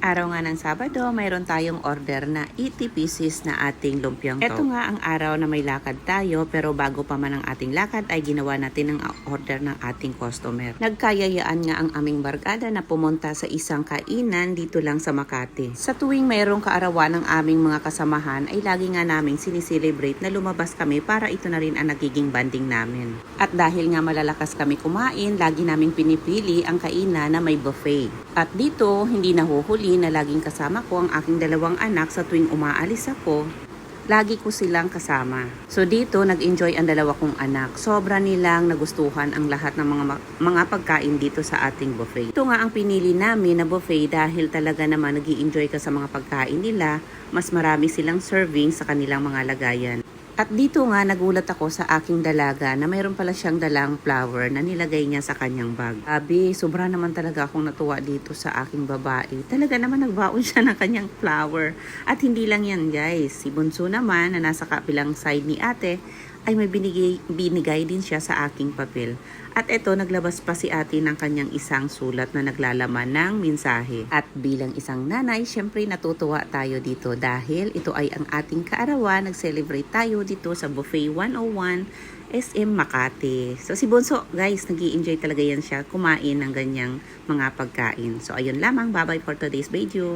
Araw nga ng Sabado, mayroon tayong order na 80 pieces na ating lumpiang to. Ito nga ang araw na may lakad tayo, pero bago pa man ang ating lakad ay ginawa natin ang order ng ating customer. Nagkayayaan nga ang aming barkada na pumunta sa isang kainan dito lang sa Makati. Sa tuwing mayroong kaarawan ng aming mga kasamahan ay lagi nga naming sinicelebrate na lumabas kami para ito na rin ang nagiging banding namin. At dahil nga malalakas kami kumain, lagi naming pinipili ang kainan na may buffet. At dito, hindi nahuhuli na laging kasama ko ang aking dalawang anak sa tuwing umaalis ako. Lagi ko silang kasama. So dito, nag-enjoy ang dalawa kong anak. Sobra nilang nagustuhan ang lahat ng mga pagkain dito sa ating buffet. Ito nga ang pinili namin na buffet dahil talaga naman nag-i-enjoy ka sa mga pagkain nila. Mas marami silang serving sa kanilang mga lagayan. At dito nga nagulat ako sa aking dalaga na mayroon pala siyang dalang flower na nilagay niya sa kanyang bag. Abi, sobra naman talaga akong natuwa dito sa aking babae. Talaga naman nagbaon siya ng kanyang flower. At hindi lang yan guys, si Bunso naman na nasa kabilang side ni ate ay may binigay din siya sa aking papel. At eto, naglabas pa si ate ng kanyang isang sulat na naglalaman ng mensahe. At bilang isang nanay, syempre natutuwa tayo dito dahil ito ay ang ating kaarawan. Nag-celebrate tayo dito sa Buffet 101 SM Makati. So si Bunso, guys, nag-i-enjoy talaga yan siya kumain ng ganyang mga pagkain. So ayun lamang, bye-bye for today's video.